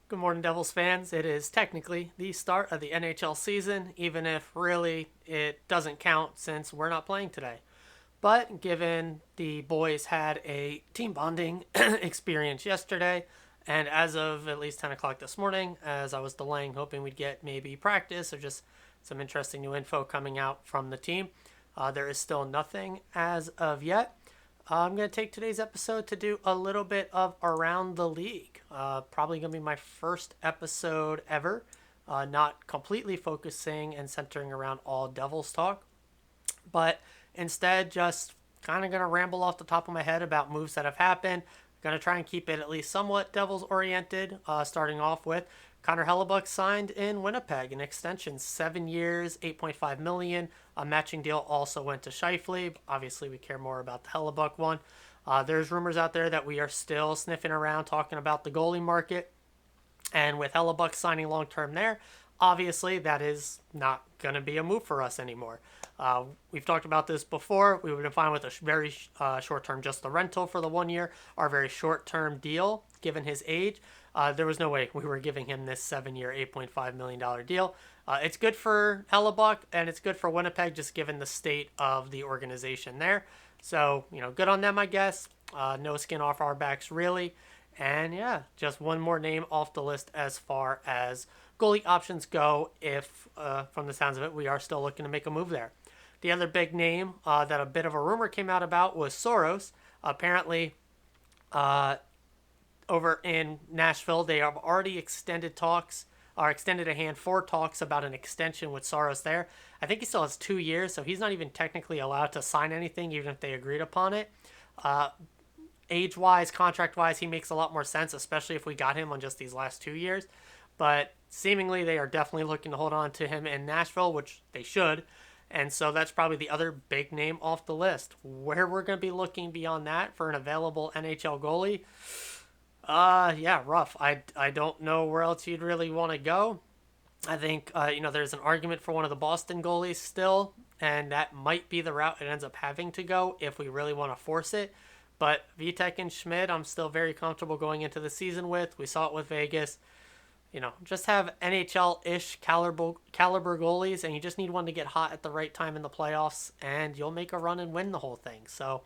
Good morning, Devils fans. It is technically the start of the NHL season, even if really it doesn't count since we're not playing today. But given the boys had a team bonding experience yesterday, and as of at least 10 o'clock this morning, as I was delaying, hoping we'd get maybe practice or just some interesting new info coming out from the team, there is still nothing as of yet. I'm going to take today's episode to do a little bit of Around the League. Probably going to be my first episode ever, not completely focusing and centering around all Devils talk, but instead just kind of going to ramble off the top of my head about moves that have happened. Going to try and keep it at least somewhat Devils oriented, starting off with Connor Hellebuck signed in Winnipeg, an extension, 7 years, 8.5 million. A matching deal also went to Scheifele. Obviously, we care more about the Hellebuck one. There's rumors out there that we are still sniffing around talking about the goalie market. And with Hellebuck signing long term there, obviously that is not going to be a move for us anymore. We've talked about this before. We would have been fine with a very short term, just the rental for the 1 year, or a very short term deal given his age. There was no way we were giving him this 7 year, $8.5 million deal. It's good for Hellebuck and it's good for Winnipeg, just given the state of the organization there. So, good on them, I guess. No skin off our backs, really. And yeah, just one more name off the list as far as goalie options go, if, from the sounds of it, we are still looking to make a move there. The other big name that a bit of a rumor came out about was Soros. Apparently, over in Nashville, they have already extended talks or extended a hand for talks about an extension with Soros there. I think he still has 2 years, so he's not even technically allowed to sign anything, even if they agreed upon it. Age wise, contract wise, he makes a lot more sense, especially if we got him on just these last 2 years. But seemingly, they are definitely looking to hold on to him in Nashville, which they should. And so that's probably the other big name off the list. Where we're going to be looking beyond that for an available NHL goalie, yeah, rough. I don't know where else you'd really want to go. I think there's an argument for one of the Boston goalies still, and that might be the route it ends up having to go if we really want to force it. But Vitek and Schmidt, I'm still very comfortable going into the season with. We saw it with Vegas. Just have NHL-ish caliber goalies, and you just need one to get hot at the right time in the playoffs, and you'll make a run and win the whole thing. So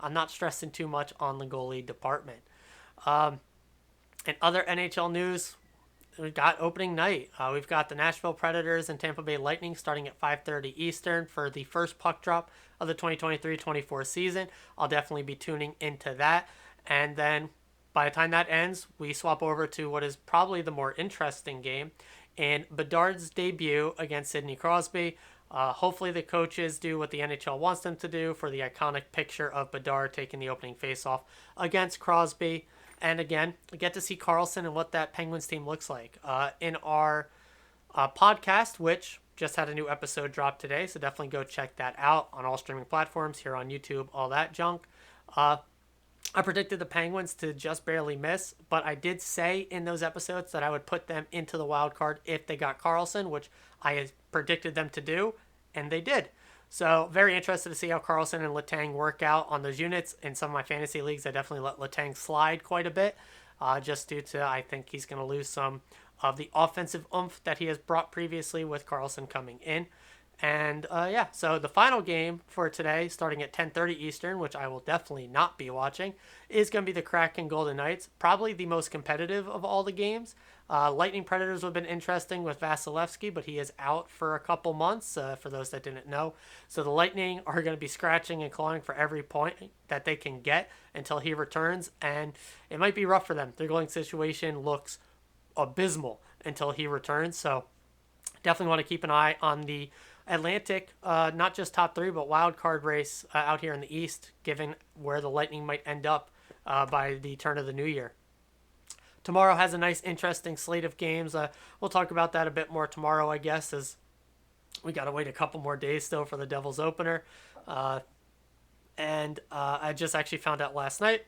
I'm not stressing too much on the goalie department. In other NHL news, we've got opening night. We've got the Nashville Predators and Tampa Bay Lightning starting at 5:30 Eastern for the first puck drop of the 2023-24 season. I'll definitely be tuning into that. And then by the time that ends, we swap over to what is probably the more interesting game in Bedard's debut against Sidney Crosby. Hopefully the coaches do what the NHL wants them to do for the iconic picture of Bedard taking the opening faceoff against Crosby. And again, we get to see Carlson and what that Penguins team looks like. In our podcast, which just had a new episode drop today, so definitely go check that out on all streaming platforms, here on YouTube, all that junk. I predicted the Penguins to just barely miss, but I did say in those episodes that I would put them into the wild card if they got Carlson, which I predicted them to do, and they did. So very interested to see how Carlson and Letang work out on those units. In some of my fantasy leagues, I definitely let Letang slide quite a bit, just due to I think he's going to lose some of the offensive oomph that he has brought previously with Carlson coming in. And yeah, so the final game for today, starting at 10:30 Eastern, which I will definitely not be watching, is going to be the Kraken Golden Knights. Probably the most competitive of all the games. Lightning Predators have been interesting with Vasilevsky, but he is out for a couple months, for those that didn't know. So the Lightning are going to be scratching and clawing for every point that they can get until he returns, and it might be rough for them. Their goaling situation looks abysmal until he returns, so definitely want to keep an eye on the Atlantic, not just top three, but wild card race out here in the East, given where the Lightning might end up by the turn of the new year. Tomorrow has a nice, interesting slate of games. We'll talk about that a bit more tomorrow, I guess, as we got to wait a couple more days still for the Devils opener. And I just actually found out last night,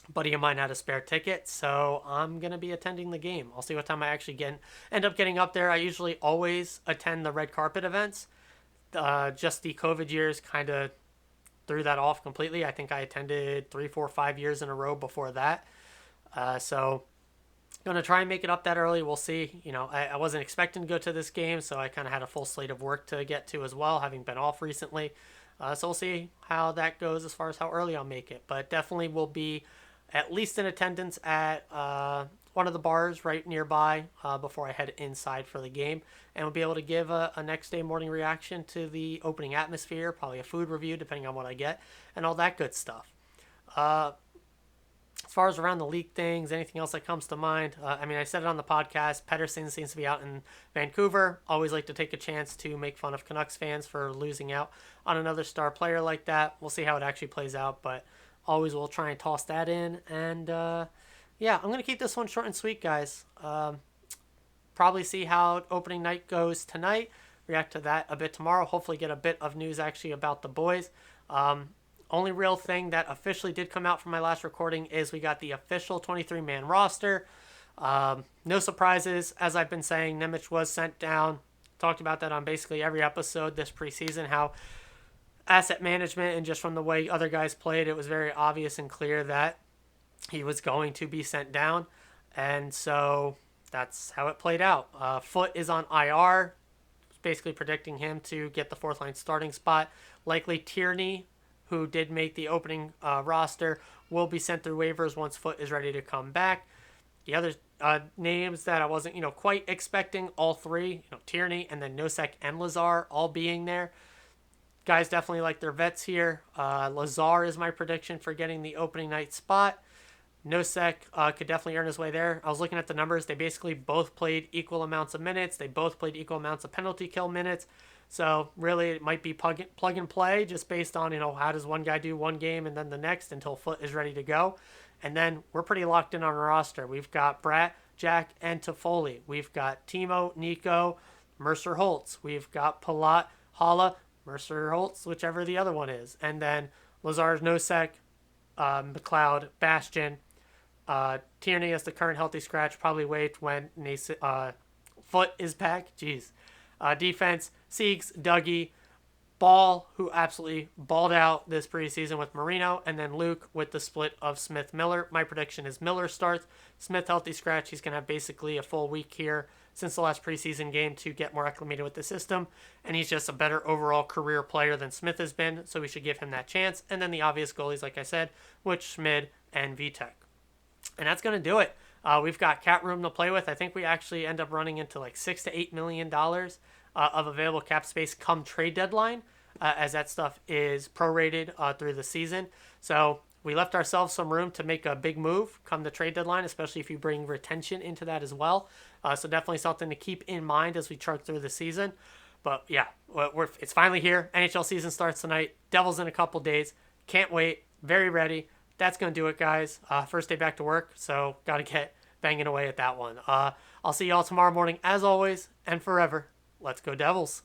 a buddy of mine had a spare ticket, so I'm going to be attending the game. I'll see what time I actually end up getting up there. I usually always attend the red carpet events. Just the COVID years kind of threw that off completely. I think I attended 3, 4, 5 years in a row before that. So Gonna try and make it up that early. We'll see. I wasn't expecting to go to this game, so I kind of had a full slate of work to get to as well, having been off recently. So we'll see how that goes as far as how early I'll make it. But definitely will be at least in attendance at one of the bars right nearby before I head inside for the game. And we'll be able to give a next day morning reaction to the opening atmosphere, probably a food review depending on what I get, and all that good stuff. As far as around the league things, anything else that comes to mind? I said it on the podcast. Pettersson seems to be out in Vancouver. Always like to take a chance to make fun of Canucks fans for losing out on another star player like that. We'll see how it actually plays out, but always will try and toss that in. And yeah, I'm going to keep this one short and sweet, guys. Probably see how opening night goes tonight. React to that a bit tomorrow. Hopefully get a bit of news actually about the boys. Only real thing that officially did come out from my last recording is we got the official 23-man roster. No surprises. As I've been saying, Nemec was sent down. Talked about that on basically every episode this preseason, how asset management and just from the way other guys played, it was very obvious and clear that he was going to be sent down. And so that's how it played out. Foote is on IR. Basically predicting him to get the fourth line starting spot. Likely Tierney, who did make the opening roster, will be sent through waivers once Foote is ready to come back. The other names that I wasn't, quite expecting, all three, Tierney and then Nosek and Lazar all being there. Guys definitely like their vets here. Lazar is my prediction for getting the opening night spot. Nosek could definitely earn his way there. I was looking at the numbers. They basically both played equal amounts of minutes. They both played equal amounts of penalty kill minutes. So really it might be plug and play just based on, how does one guy do one game and then the next until Foote is ready to go. And then we're pretty locked in on our roster. We've got Bratt, Jack, and Toffoli. We've got Timo, Nico, Mercer Holtz. We've got Palat, Hala, Mercer Holtz, whichever the other one is. And then Lazar's Nosek, McLeod, Bastion, Tierney as the current healthy scratch, probably waived when Foote is back. Jeez. Defense, Siegs, Dougie, Ball, who absolutely balled out this preseason with Marino, and then Luke with the split of Smith-Miller. My prediction is Miller starts. Smith healthy scratch. He's going to have basically a full week here since the last preseason game to get more acclimated with the system, and he's just a better overall career player than Smith has been, so we should give him that chance. And then the obvious goalies, like I said, which Schmid and Vitek. And that's going to do it. We've got cap room to play with. I think we actually end up running into like $6 to $8 million of available cap space come trade deadline, as that stuff is prorated through the season. So we left ourselves some room to make a big move come the trade deadline, especially if you bring retention into that as well. So definitely something to keep in mind as we chart through the season. But yeah, it's finally here. NHL season starts tonight. Devils in a couple days. Can't wait. Very ready. That's going to do it, guys. First day back to work, so got to get banging away at that one. I'll see y'all tomorrow morning, as always, and forever. Let's go Devils.